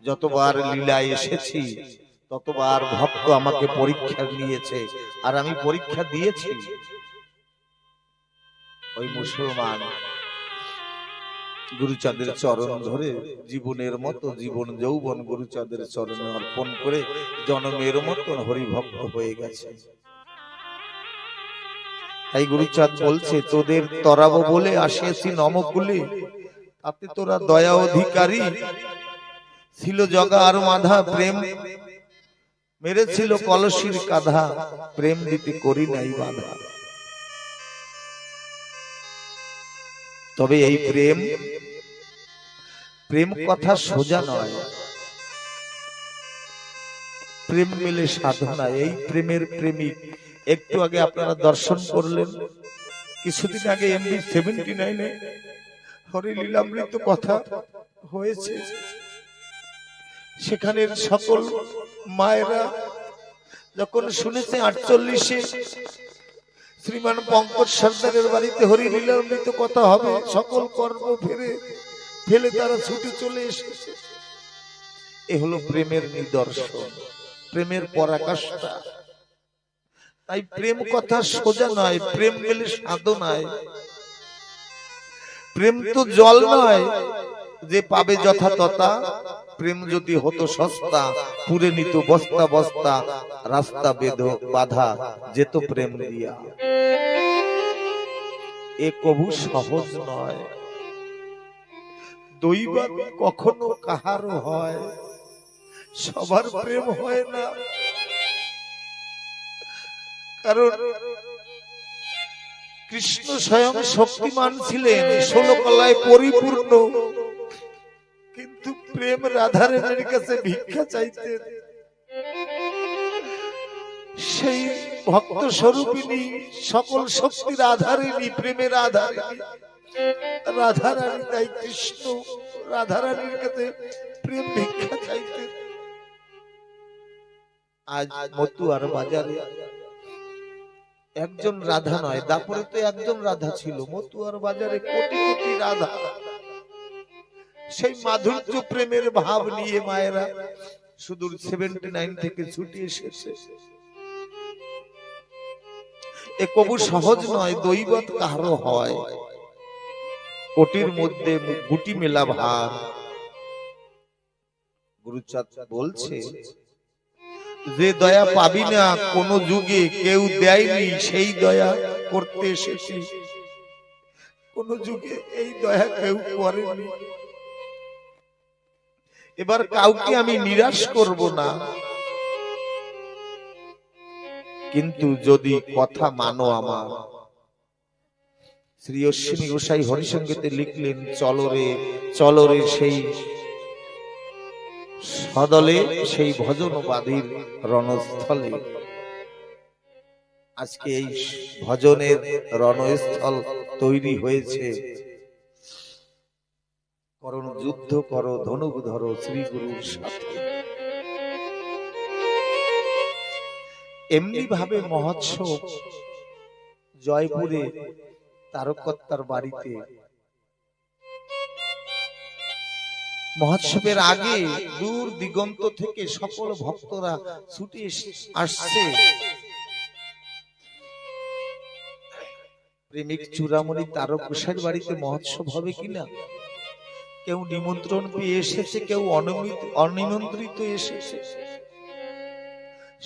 যতবার লীলায় এসেছি ততবার ভক্ত আমাকে পরীক্ষা নিয়েছে, আর আমি পরীক্ষা দিয়েছি। ওই মুসলমান গুরুচাঁদের চরণ ধরে জীবনের মতো জীবন যৌবন গুরুচাঁদের চরণে অর্পণ করে জনমের মতন হরিভক্ত হয়ে গেছে। তাই গুরুচাঁদ বলছে, তোদের তরাবো বলে আসিয়াছি নমকুলে, তাতে তোরা দয়া অধিকারী। ছিল জগা আর মাধা, প্রেম মেরেছিল কলসির কাঁধা, প্রেম দিতে করি নাই বাধা। তবে এই প্রেম প্রেম কথা সোজা নয়, প্রেম মিলে সাধনা। এই প্রেমের প্রেমিক একটু আগে আপনারা দর্শন করলেন, কিছুদিন আগে MB 79 হরি লীলামৃত কথা হয়েছে। সেখানের সকল মায়েরা যখন শুনেছে 48-এ শ্রীমান পঙ্কজ সর্দারের বাড়িতে হরি লীলামৃত কথা হবে, সকল কর্ম ফেলে তারা ছুটে চলে এসেছে। এ হলো প্রেমের নিদর্শন, প্রেমের পরাকাষ্ঠা। তাই প্রেম কথা সোজা নয়, প্রেম মিলে সাধনায়। প্রেম তো জল নয় যে পাবে যথা তথা, প্রেম যদি হতো সস্তা পুরে নিত বস্তা বস্তা, রাস্তা বাধা যেত প্রেম দিয়া। এ কবু সহজ নয়, দৈবাৎ কখনো কাহারও হয়, সবার প্রেম হয় না। কারণ কৃষ্ণ স্বয়ং শক্তিমান ছিলেন, 16 কলায় পরিপূর্ণ, কিন্তু প্রেম রাধারানীর কাছে ভিক্ষা চাইতেন। সেই ভক্ত স্বরূপিনী সকল শক্তির আধারিনী, প্রেমের আধারিনী রাধারানী। তাই কৃষ্ণ রাধারানীর কাছে প্রেম ভিক্ষা চাইতেন। আজ মতুয়ার বাজারে একজন রাধা নয়, দাপরে তো একজন রাধা ছিল, মতুয়ার বাজারে কোটি কোটি রাধা। সেই মাধুর্য প্রেমের ভাব নিয়ে মায়েরা সুদূর 79 থেকে ছুটে এসেছে। এ কবু সহজ নয়, দৈবত কাহারও হয়, কোটির মধ্যে গুটি মেলা ভার। গুরুচাঁদ বলছে, যে দয়া পাবি না কোন যুগে, কেউ দেয়নি সেই দয়া করতে এসেছি। কোন যুগে এই দয়া কেউ করেনি। এবার কাউকে আমি নিরাশ করব না, কিন্তু যদি কথা মানো আমার। শ্রী অশ্বিনী গোসাই হরিসঙ্গীতে লিখলেন, চলরে চলরে সেই সদলে, সেই ভজনবাদীর রণস্থলে। আজকে এই ভজনের রণস্থল তৈরি হয়েছে। করণ যুদ্ধ করো, ধনুক ধরো শ্রী গুরুর সাথে। এমনি ভাবে মহোৎসব জয়পুরে তারকত্তার বাড়িতে মহোৎসবের আগে দূর দিগন্ত থেকে সকল ভক্তরা ছুটে আসছে। প্রেমিক চূড়ামণি তারক গোসাইয়ের বাড়িতে মহোৎসব হবে কিনা, কেউ নিমন্ত্রণ পেয়ে এসেছে, কেউ অনিমন্ত্রিত এসেছে।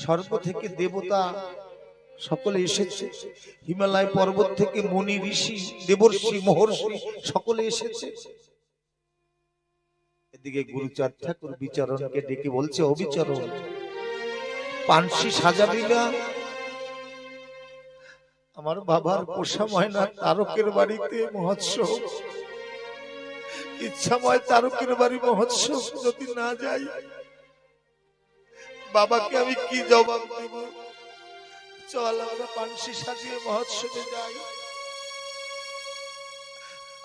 স্বর্গ থেকে দেবতা সকলে এসেছে, হিমালয় পর্বত থেকে মুনি ঋষি দেবর্ষি মহর্ষি সকলে এসেছে। এদিকে গুরুচাঁদ ঠাকুর বিচরণকে ডেকে বলছে, অবিচরণ পানসি সাজাবি না? আমার বাবার পোষা ময়না তারকের বাড়িতে মহোৎসব, ইচ্ছাময় তারকের বাড়ি মহোৎসব, যদি না যাই বাবাকে আমি কি জবাব দেব? চল আমরা পানসি সাজিয়ে মহোৎসবে যাই।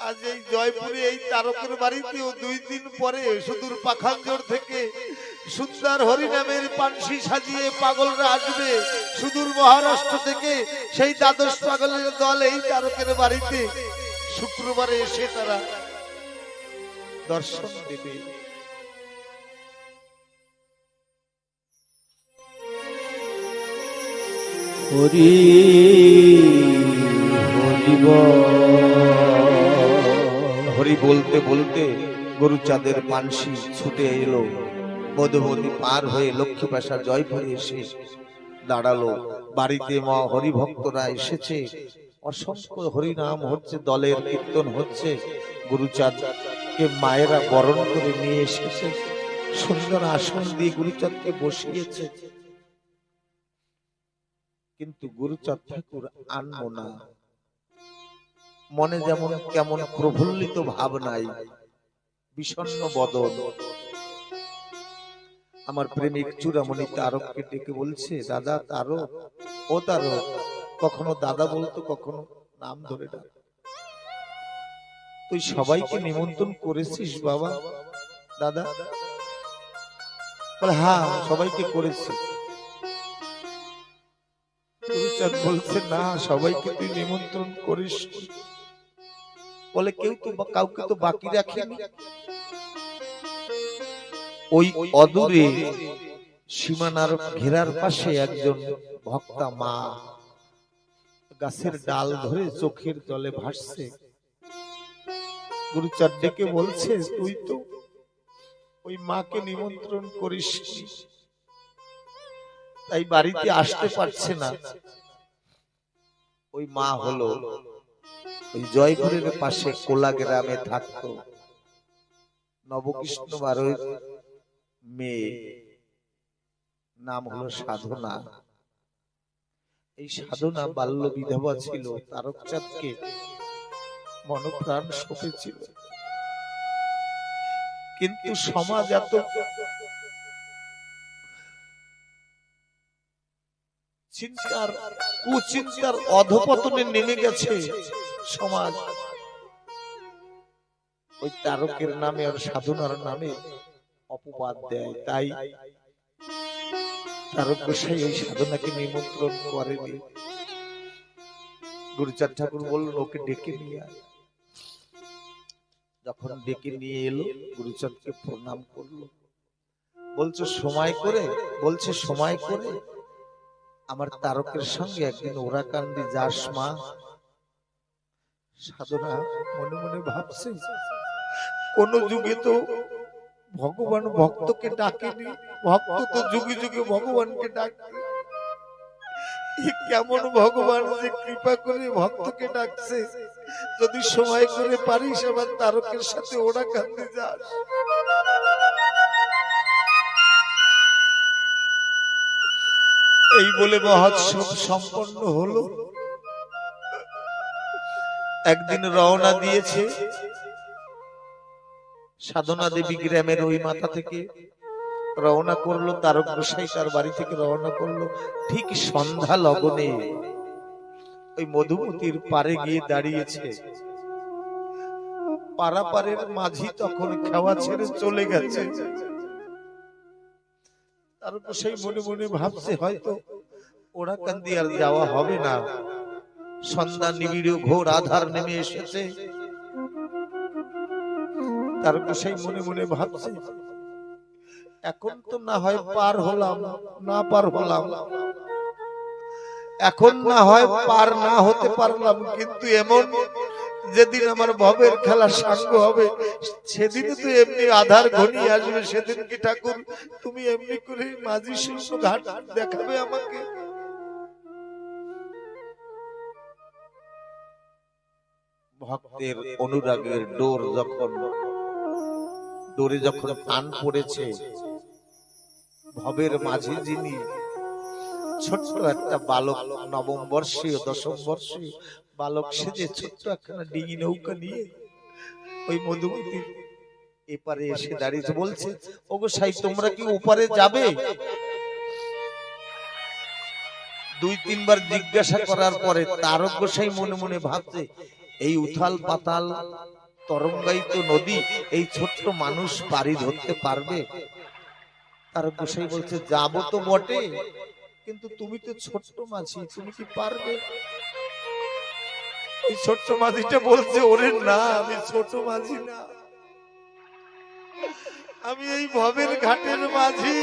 আজ এই জয়পুরে এই তারকের বাড়িতেও 2 দিন পরে সুদূর পাখানজোড় থেকে সুন্দর হরিনামের পানসি সাজিয়ে পাগলরা আসবে। সুদূর মহারাষ্ট্র থেকে সেই দ্বাদশ পাগলের দল এই তারকের বাড়িতে শুক্রবারে এসে তারা দর্শন দেবে। হরি হরি হরি বলতে বলতে গরুচাঁদের মানসি ছুটে এলো, মধুমতি পার হয়ে লক্ষ্মীপ্যাশা জয়পুরে এসে দাঁড়ালো। বাড়িতে মা হরিভক্তরা এসেছে, অসংখ্য হরিনাম হচ্ছে, দলের কীর্তন হচ্ছে। গুরুচাঁদকে মায়েরা বরণ করে নিয়ে এসেছে, সুন্দর আসন দিয়ে গুরুচাঁদকে বসিয়েছে। কিন্তু গুরুচাঁদ ঠাকুর আনমো না, মনে যেমন কেমন প্রফুল্লিত ভাব নাই, বিষণ্ণ বদন। আমার প্রেমিক চূড়ামণি তারককে ডেকে বলছে, দাদা তারক, ও তারক। কখনো দাদা বলতো, কখনো নাম ধরে ডাক। তুই সবাইকে নিমন্ত্রণ করেছিস বাবা? দাদা বলে, হ্যাঁ সবাইকে করেছি। গুরুচাঁদ বলছে, না সবাইকে তুই নিমন্ত্রণ করিস। বলে, কেউ তো কাউকে তো বাকি রাখেনি। ওই অদূরে সীমানার ঘেরার পাশে একজন ভক্তা মা গাছের ডাল ধরে চোখের জলে ভাসছে। গুরুচাঁদ ডেকে বলছে, তুই তো ওই মাকে নিমন্ত্রণ করিস, তাই বাড়িতে আসতে পারছে না। ওই মা হলো ওই জয়পুরের পাশে কোলা গ্রামে থাকতো নবকৃষ্ণ বারৈর মেয়ে, নাম হলো সাধনা। এই সাধনা বাল্য বিধবা ছিল, তারকচাঁদকে মনপ্রাণ সঁপেছিল। কিন্তু সমাজ এত চিন্তার কুচিন্তার অধপতনে নেমে গেছে সমাজ, ওই তারকের নামে আর সাধনার নামে অপবাদ দেয়। তাই তারক গোসাই ওই সাধনাকে নিমন্ত্রণ করেনি। গুরুচাঁদ ঠাকুর বললেন, ওকে ডেকে নিয়ে আয়। যখন ডেকে নিয়ে এলো, গুরুচাঁদকে প্রণাম করলো। বলছে সময় করে আমার তারকের সঙ্গে একদিন ওরাকান্দি যাস মা। সাধনা মনে মনে ভাবছে, কোন যুগে তো ভগবান ভক্তকে ডাকেনি, ভক্ত তো যুগে যুগে ভগবানকে ডাকে। কেমন ভগবান যে কৃপা করে ভক্তকে ডাকছে। যদি সময় করে পারিস আমার তারকের সাথে ওরাকান্দি যাস। এই বলে মহোৎসব সম্পন্ন হলো। একদিন রওনা দিয়েছে সাধনা দেবী গ্রামের ওই মাথা থেকে রওনা করলো, তারক গোসাই তার বাড়ি থেকে রওনা করলো। ঠিক সন্ধ্যা লগনে ওই মধুমতির পারে গিয়ে দাঁড়িয়েছে। পারাপারের মাঝি তখন খাওয়া ছেড়ে চলে গেছে। তারক গোসাই মনে মনে ভাবছে, হয়তো ওরাকান্দি আর যাওয়া হবে না। সন্ধ্যা নিবিড় ঘোর আধার নেমে এসেছে। তারক গোসাই মনে মনে ভাবছে, এখন তো না হয় পার হলাম, না পার হলাম, এখন না হয় পার না হতে পারলাম, কিন্তু এমন যেদিন আমার ভবের খেলা সাঙ্গ হবে, সেদিনে তো এমনি আধার ঘনিয়ে আসবে। সেদিন কি ঠাকুর তুমি এমনি করে মাঝি শূন্য ঘাট দেখাবে আমাকে? ভক্তের অনুরাগের ডোরে যখন টান পড়েছে, ভবের মাঝে যিনি ছোট্ট একটা বালক, নবম বর্ষীয় দশম বর্ষীয় বালক সেজে ছোট্ট একখানা ডিঙি নৌকা নিয়ে ওই মধুমতির এপারে এসে দাঁড়িয়েছে। বলছে, ওগো সাই, তোমরা কি ওপারে যাবে? দুই তিনবার জিজ্ঞাসা করার পরে তারক গোসাই মনে মনে ভাবছে, এই উথাল পাতাল তরঙ্গায়িত নদী এই ছোট্ট মানুষ পাড়ি ধরতে পারবে? তারক গোসাই বলছে, যাবো তো বটে, কিন্তু তুমি তো ছোট্ট মাঝি, তুমি কি পারবে? এই ছোট্ট মাঝিটা বলছে, ওরে না, আমি ছোট মাঝি না, আমি এই ভবের ঘাটের মাঝি,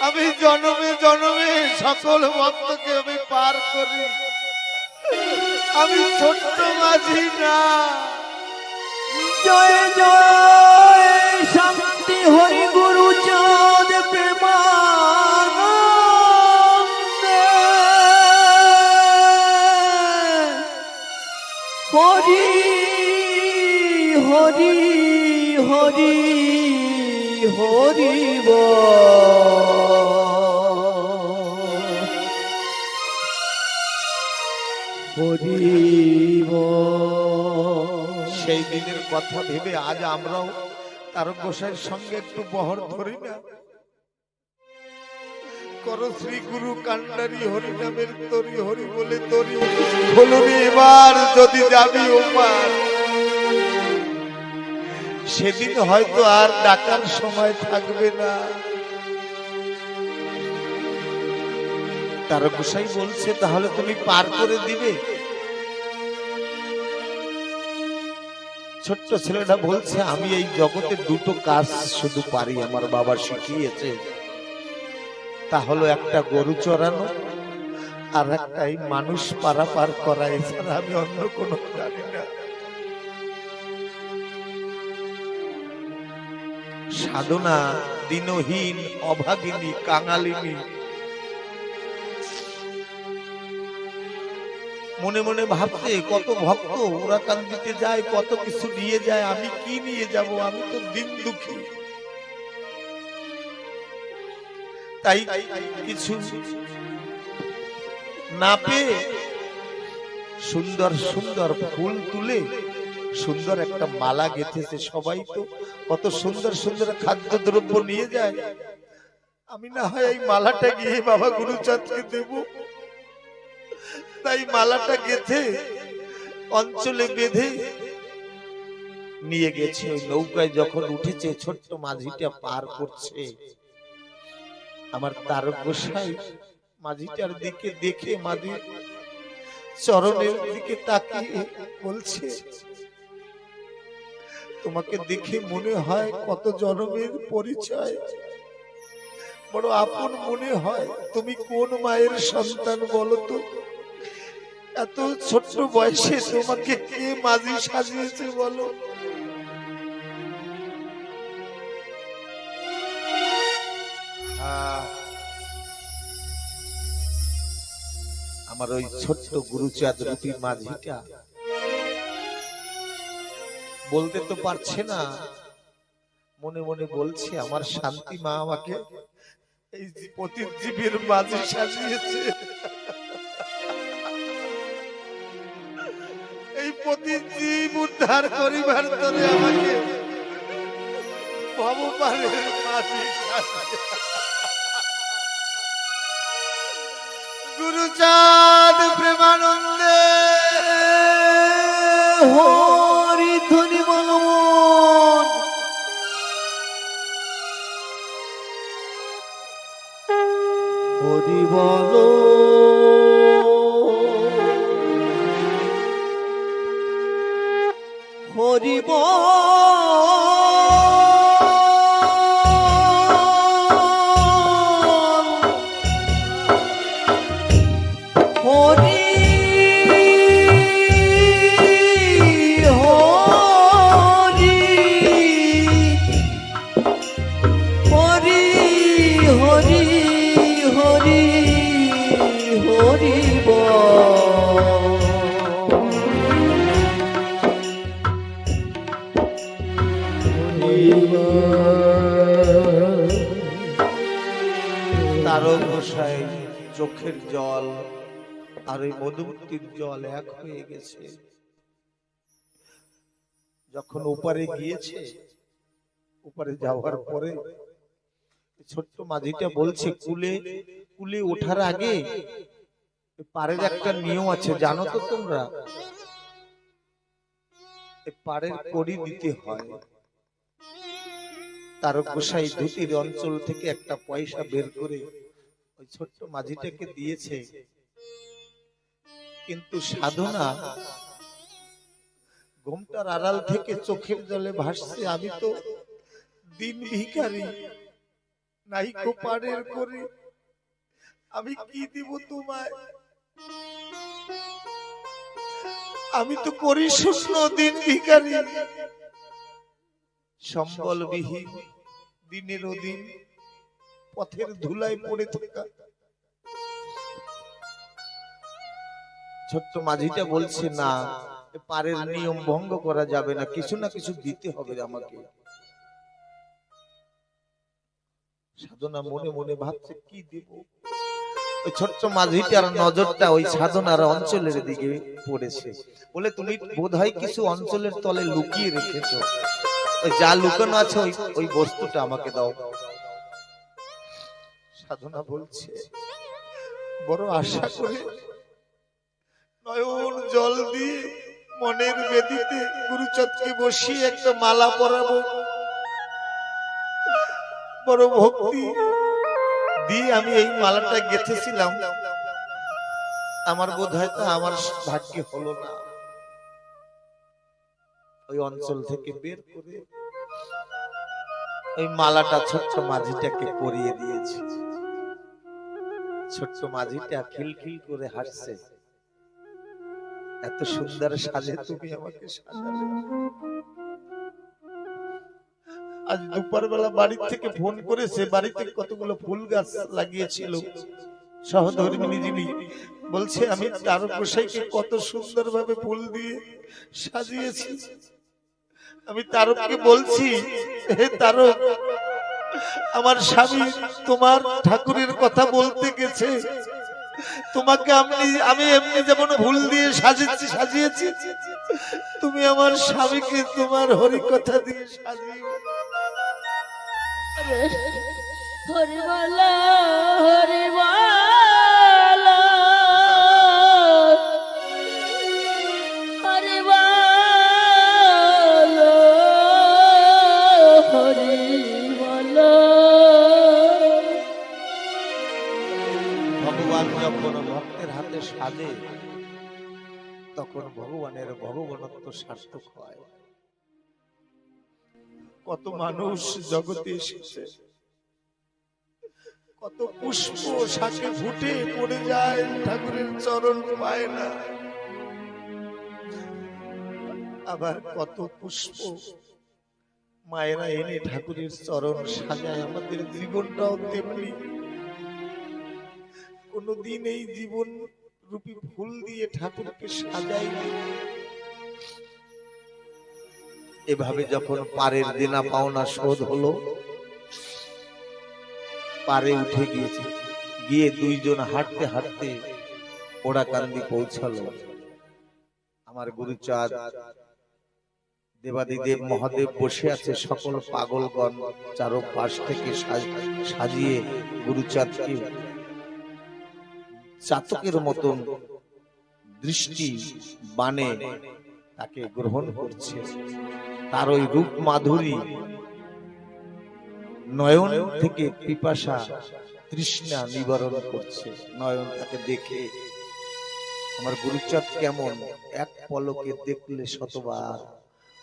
আমি জনমে জনমে সকল ভক্তকে আমি পার করি, আমি ছোট্ট মাঝি না। জয় জয় শান্তি হরি গুরু চাঁদ প্রেমানন্দে হরি হরি হরি হরি সেই দিনের কথা ভেবে আজ আমরাও তার গোসাইয়ের সঙ্গে একটু বহর ধরি না। কর শ্রী গুরু কান্ডারি হরি নামের তরি হরি বলে তরি বলুন এবার যদি যাবি ওপার, সেদিন হয়তো আর ডাকার সময় থাকবে না। তার গোসাই বলছে তাহলে তুমি পার করে দিবে? ছোট্ট ছেলেটা বলছে আমি এই জগতে দুটো কাজ শুধু পারি, আমার বাবা শিখিয়েছে, তা হলো একটা গরু চড়ানো আর একটা এই মানুষ পারাপার করা, এছাড়া আমি অন্য কোনো জানি না। সাধনা দিনহীন অভাগিনী কাঙালিনী মনে মনে ভাবতে কত ভক্ত ওরা কান দিতে যায়, কত কিছু নিয়ে যায়, আমি কি নিয়ে যাব, আমি তো দিন দুঃখী। তাই কিছু না পেয়ে সুন্দর সুন্দর ফুল তুলে সুন্দর একটা মালা গেঁথেছে। সবাই তো কত সুন্দর সুন্দর খাদ্য দ্রব্য নিয়ে যায়, আমি না হয় এই মালাটা গিয়ে বাবা গুরুচাঁদকে দেব। তাই মালাটা গেঁথে অঞ্চলে বেঁধে নিয়ে গেছে। ওই নৌকায় যখন উঠেছে ছোট্ট মাঝিটা পার করছে, আমার তারক গোসাই মাঝিটার দিকে দেখে মাঝি চরণের দিকে তাকিয়ে বলছে তোমাকে দেখে মনে হয় কত জনমের পরিচয়, বড় আপন মনে হয়। তুমি কোন মায়ের সন্তান বলো তো? এত ছোট্ট বয়সে তোমাকে কে মাঝি সাজিয়েছে বলো? আমার ওই ছোট্ট গুরুচাঁদ রূপী মাঝিটা বলতে তো পারছে না, মনে মনে বলছে আমার শান্তি মা আমাকে এই পতিজীবীর মাঝি সাজিয়েছে। এই পতিজীব উদ্ধার করিবার তরে আমাকে ভবপারের মাঝি গুরুচাঁদ প্রেমানন্দে হরি ধ্বনি মঙ্গল হরি বলো হরি হরি তারক গোসাই চোখের জল আর ওই মধুমতির জল এক হয়ে গেছে। যখন ওপারে গিয়েছে, ওপারে যাওয়ার পরে ছোট্ট মাঝিটা বলছে কুলে কুলে ওঠার আগে পাড়ের একটা নিয়ম আছে জানো তো তোমরা? পাড়ের কড়ি দিতে হয়। তারক গোসাই ধুতির অঞ্চল থেকে একটা পয়সা বের করে ওই ছোট্ট মাঝিটাকে দিয়েছে, কিন্তু সাধনা ঘোমটার আড়াল থেকে চোখের জলে ভাসছে আমি তো দিন ভিখারি, নাইকো পাড়ের করে আমি কি দিব তোমায়? আমি তো করি শূন্য দিন ভিখারি, সম্বলবিহীন, দিনের দিন পথের ধুলায় পড়ে থাকা। ছোট্ট মাঝিটা বলছে, না, পারের নিয়ম ভঙ্গ করা যাবে না, কিছু না কিছু দিতে হবে আমাকে। সাধনা মনে মনে ভাবছে কি দেব। ওই ছোট্ট মাঝিটার নজরটা ওই সাধনার অঞ্চলের দিকে পড়েছে। বলে, তুমি বোধহয় কিছু অঞ্চলের তলে লুকিয়ে রেখেছো, ওই যা লুকানো আছে ওই বস্তুটা আমাকে দাও। সাধনা বলছে, বড় আশা করে নয়ন জল দিয়ে মনের বেদিতে গুরুচরণকে বসিয়ে একটা মালা পরাবো, বড় ভক্তি দিয়ে আমি এই মালাটা গেঁথেছিলাম, আমার বোধ হয় তা আমার ভাগ্যে হলো না। ওই অঞ্চল থেকে বের করে ওই মালাটা ছোট্ট মাঝিটাকে পরিয়ে দিয়েছি। ছোট্ট মাঝিটা খিলখিল করে হাসছে, এত সুন্দর সাজে তুমি আমাকে সাজালে। আজ দুপুর বেলা বাড়ি থেকে ফোন করেছে, বাড়িতে কতগুলো ফুল গাছ লাগিয়েছিল সহধর্মিনী যিনি, বলছে আমি তারক গোসাইকে কত সুন্দর ভাবে ফুল দিয়ে সাজিয়েছি। আমি তারককে বলছি, হে তারক, আমার স্বামী তোমার ঠাকুরের কথা বলতে গেছে, তোমাকে আমি এমনি যেমন ফুল দিয়ে সাজিয়েছি, তুমি আমার স্বামীকে তোমার হরি কথা দিয়ে সাজিও। হরিমালা হরিমালা হরিমালা হরিমালা। ভগবান যখন ভক্তের হাতে সাজে তখন ভগবানের ভগবানত্ব সার্থক হয়। কত মানুষ জগতে এসেছে, কত পুষ্প শাকে ফুটে পড়ে যায়, ঠাকুরের চরণ পায় না। আবার কত পুষ্প মায়েরা এনে ঠাকুরের চরণ সাজায়। আমাদের জীবনটাও তেমনি, কোনদিন এই জীবন রূপী ফুল দিয়ে ঠাকুরকে সাজাইনি। এভাবে যখন পারের দেনা পাওনা শোধ হলো, পারে উঠে গিয়েছে, গিয়ে দুইজন হাঁটতে হাঁটতে ওড়াকান্দি পৌঁছালো। আমার গুরুচাঁদ দেবাদিদেব মহাদেব বসে আছে, সকল পাগলগণ চারপাশ থেকে সাজিয়ে গুরুচাঁদকে চাতকের মতন দৃষ্টি বানে তাকে গ্রহণ করছে। তার ওই রূপ মাধুরী, নয়ন থেকে পিপাসা তৃষ্ণা নিবারণ করছে। নয়ন তাকে দেখে আমার গুরুচাঁদ কেমন, এক পলকে দেখলে শতবার,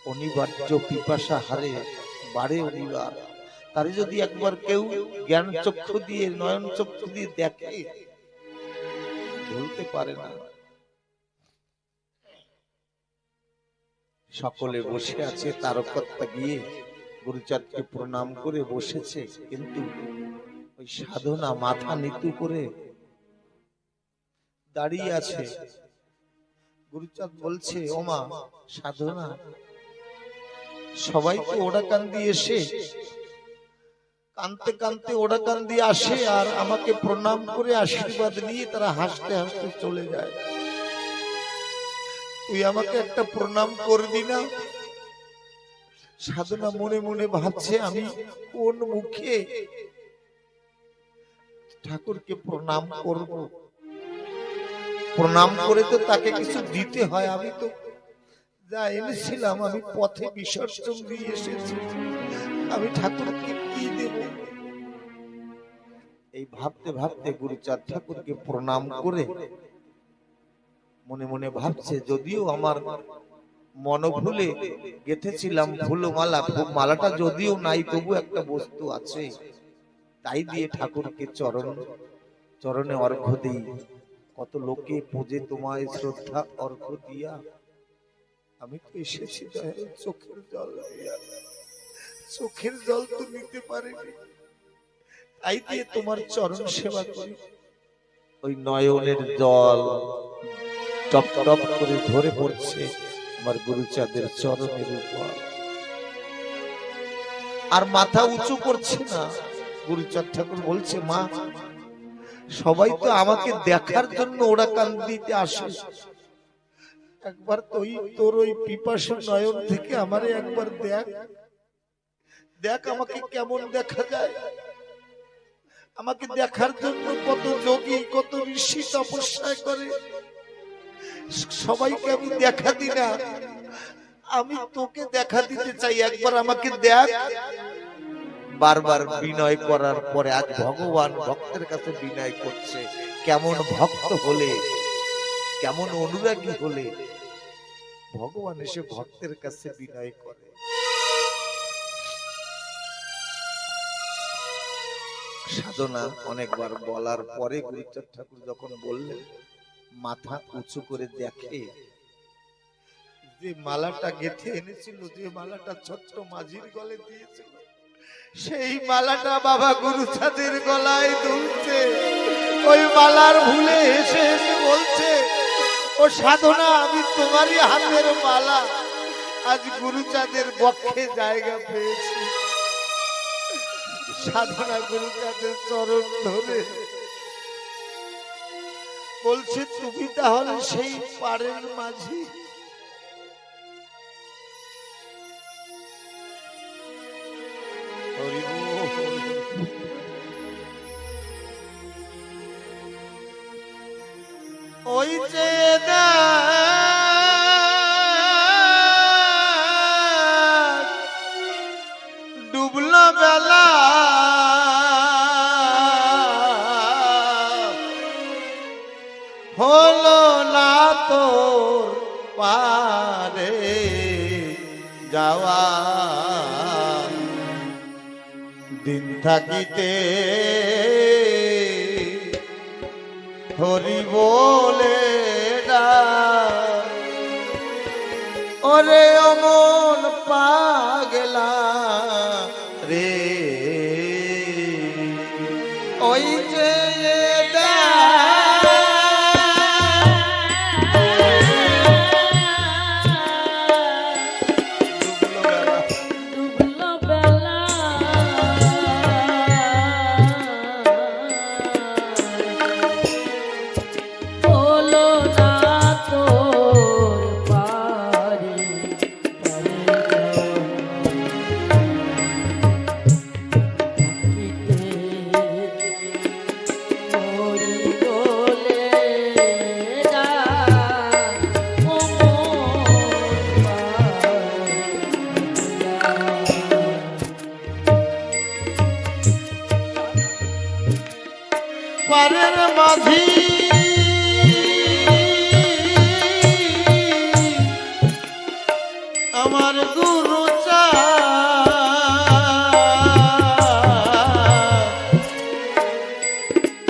অনিবার্য পিপাসা হারে বাড়ে অনিবার। তারে যদি একবার কেউ জ্ঞান চক্ষু দিয়ে, নয়ন চক্ষু দিয়ে দেখে, বলতে পারে না। সকলে বসে আছে, তারকর্তা গিয়ে গুরুচাঁদকে প্রণাম করে বসেছে, কিন্তু ওই সাধনা মাথা নিচু করে দাঁড়িয়ে আছে। গুরুচাঁদ বলছে, ওমা সাধনা, সবাই তো ওড়াকান্দি এসে কানতে কানতে ওড়াকান্দি আসে, আর আমাকে প্রণাম করে আশীর্বাদ নিয়ে তারা হাসতে হাসতে চলে যায়। তুই আমাকে একটা প্রণাম করবি না? সাধনা মনে মনে ভাবছে, আমি কোন মুখে ঠাকুরকে প্রণাম করব? প্রণাম করে তো তাকে কিছু দিতে হয়। আমি তো যা এনেছিলাম আমি পথে বিসর্জন দিয়ে এসেছি, আমি ঠাকুরকে কি দেব? এই ভাবতে ভাবতে গুরুচাঁদ ঠাকুরকে প্রণাম করে মনে মনে ভাবছে, যদিও আমার মনোভুলে গেঁথেছিলাম ফুলমালা, মালাটা যদিও নাই, তবু একটা বস্তু আছে, তাই দিয়ে ঠাকুরকে চরণে অর্ঘ্য দিই। কত লোকে পূজে তোমায় শ্রদ্ধা অর্ঘ্য দিয়া, আমি তো এসেছি দয়াল চোখের জল দিয়া, চোখের জল তো নিতে পারিনি, তাই দিয়ে তোমার চরণ সেবা করি। ওই নয়নের জল টপ টপ করে ধরে পড়ছে আমার গুরুচাঁদের চরণের উপর, আর মাথা উঁচু করছে না। গুরুচাঁদ ঠাকুর বলছে, মা সবাই তো আমাকে দেখার জন্য ওরা কান্দিতে আসে, একবার তুই তোর ওই পিপাসু নয়ন থেকে আমারে একবার দেখ, দেখ আমাকে কেমন দেখা যায়। আমাকে দেখার জন্য কত যোগী কত ঋষি তপস্যা করে, সবাইকে আমি দেখা দিই না, আমি তোকে দেখা দিতে চাই, একবার আমাকে দেখ। বারবার বিনয় করার পরে আজ ভগবান ভক্তের কাছে বিনয় করছে। কেমন ভক্ত হলে, কেমন অনুরাগী হলে ভগবান এসে ভক্তের কাছে বিনয় করে। সাধনা অনেকবার বলার পরে গুরুচাঁদ ঠাকুর যখন বললেন, মাথা উঁচু করে দেখে যে মালাটা গেঁথে এনেছিল, যে মালাটা ছোট্ট মাঝির গলে দিয়েছিল, সেই মালাটা বাবা গুরুচাঁদের গলায় দুলছে। ওই মালার ভুলে এসে এসে বলছে, ও সাধনা আমি তোমারই হাতের মালা, আজ গুরুচাঁদের বক্ষে জায়গা পেয়েছি। সাধনা গুরুচাঁদের চরণ ধরে বলছে, তুমি তাহলে সেই পাড়ের মাঝি। ওই যে ডুবলো বেলা, হলো না তোর পারে যাওয়া, দিন থাকিতে হরি বলে ডাক, ওরে অমন পাগলা রে, ওই যে ডুবলো বেলা, হলো না তোর পারে হরি বলে ডাক, ও পারের মাঝি আমার গুরুচাঁদ,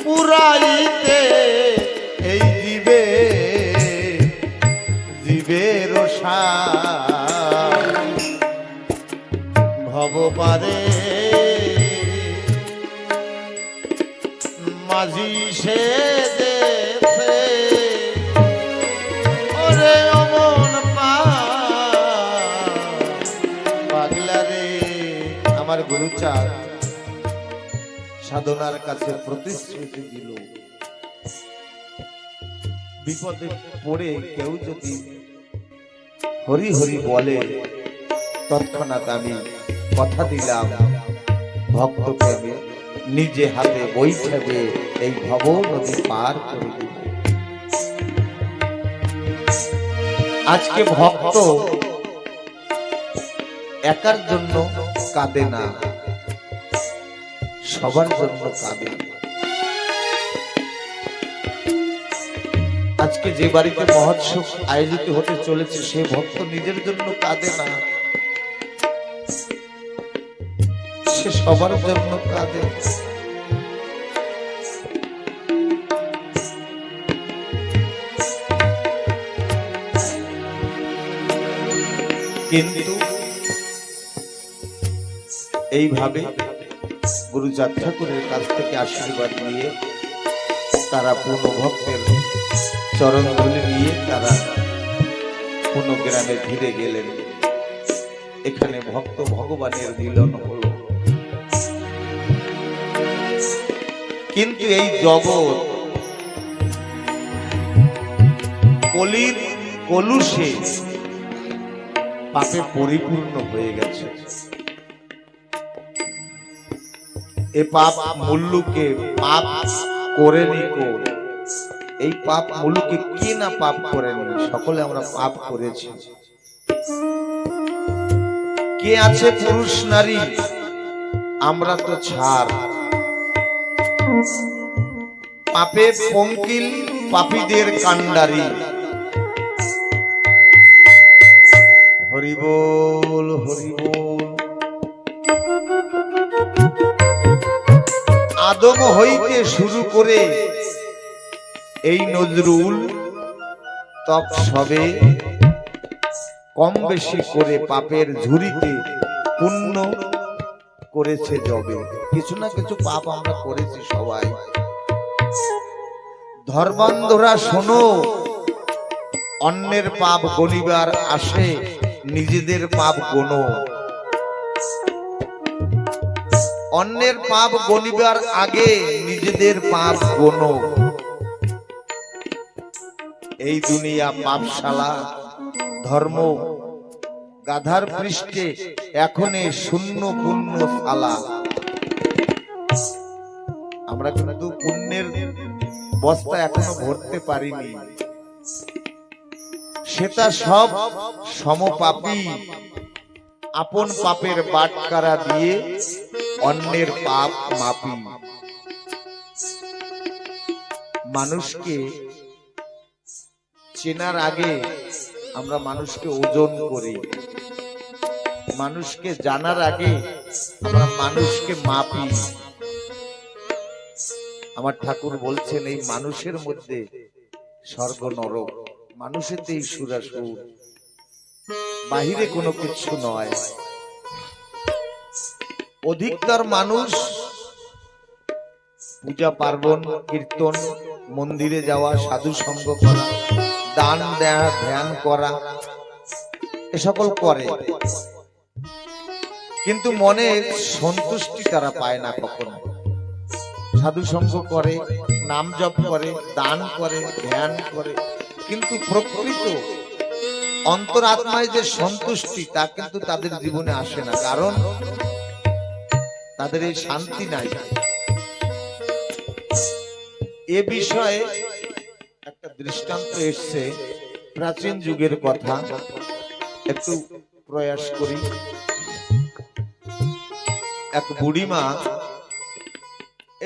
পুরাইতে এই জীবের সার, ভব পারে মাঝি সে দেশে, ওরে অমন পাগলা রে। আমার গুরুচাঁদ সাধনার কাছে প্রতিশ্রুতি দিল, বিপদে পড়ে কেউ যদি হরি হরি বলে, তৎক্ষণাৎ আমি কথা দিলাম ভক্তকে আমি নিজে হাতে বৈঠাবে এই ভব নদী পার করে দিব। আজকে ভক্ত একার জন্য কাঁদে না, সবার জন্য কাঁদে। আজকে যে বাড়িতে মহোৎসব আয়োজিত হতে চলেছে, সে ভক্ত নিজের জন্য কাঁদে না, সে সবার জন্য কাঁদে। কিন্তু এইভাবে গুরু চাঁদ ঠাকুরের কাছ থেকে আশীর্বাদ নিয়ে তারা পূর্ণ ভক্তের চরণ ধুলি নিয়ে তারা পূর্ণ গ্রামে ফিরে গেলেন। এখানে ভক্ত ভগবানের মিলন হলো। কিন্তু এই জগৎ কলির কলুষে পাপে পরিপূর্ণ হয়ে গেছে। এ পাপ মুল্লুকে পাপ করেনি কোন, এই পাপ মুল্লুকে কে না পাপ করেনি, সকলে আমরা পাপ করেছি। কে আছে পুরুষ নারী, আমরা তো ছাড়। পাপে পঙ্কিল পাপীদের কান্ডারি। হরি বল হরি বল। আদম হইতে শুরু করে এই নজরুল তপ সবে কম বেশি করে পাপের ঝুড়িতে পুণ্য করেছে জবে। কিছু না কিছু পাপ আমরা করেছি সবাই। ধর্মান্ধরা শোনো, অন্যের পাপ গণিবার আসে, নিজেদের পাপ গোনো। অন্যের পাপ গণিবার আগে নিজেদের পাপ গোনো। এই দুনিয়া পাপশালা, ধর্ম গাধার পৃষ্ঠে এখনে শূন্য পুণ্য শালা। আমরা কিন্তু পুণ্যের বস্তা এখনো ভরতে পারিনি। সেটা সব সমপাপী, আপন পাপের বাটকারা দিয়ে অন্যের পাপ মাপি। মানুষকে চেনার আগে আমরা মানুষকে ওজন করি, মানুষকে জানার আগে আমরা মানুষকে মাপি। আমার ঠাকুর বলছেন এই মানুষের মধ্যে স্বর্গ নরক, মানুষেতেই সুরাসুর, বাহিরে কোনো কিছু নয়। অধিকতর মানুষ পূজা পার্বণ, কীর্তন, মন্দিরে যাওয়া, সাধু সঙ্গ করা, দান দেয়া, ধ্যান করা, এ সকল করে, কিন্তু মনে সন্তুষ্টি তারা পায় না কখনো। সাধু সঙ্গ করে, নাম জপ করে, দান করে, ধ্যান করে, কিন্তু প্রকৃত অন্তরাত্মায় যে সন্তুষ্টি তা কিন্তু তাদের জীবনে আসে না, কারণ তাদের এই শান্তি নাই। এ বিষয়ে একটা দৃষ্টান্ত এসছে, প্রাচীন যুগের কথা, একটু প্রয়াস করি। এক বুড়িমা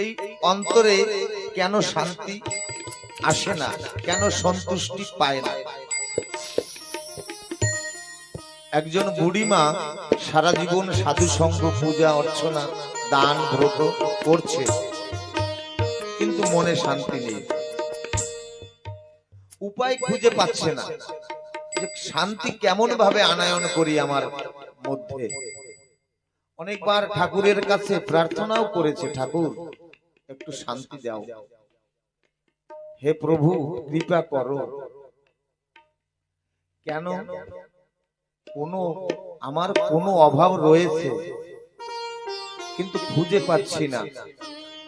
এই অন্তরে কেন শান্তি আসে না, কেন সন্তুষ্টি পায় না। একজন বুড়িমা সারা জীবন সাধু সঙ্গ, পূজা অর্চনা, দান ব্রত করছে, কিন্তু মনে শান্তি নেই। উপায় খুঁজে পাচ্ছে না যে শান্তি কেমন ভাবে আনায়ন করি আমার মধ্যে। অনেকবার ঠাকুরের কাছে প্রার্থনাও করেছে, ঠাকুর একটু শান্তি দাও, হে প্রভু কৃপা করো। কেন? আমার কোনো অভাব রয়েছে কিন্তু খুঁজে পাচ্ছি না,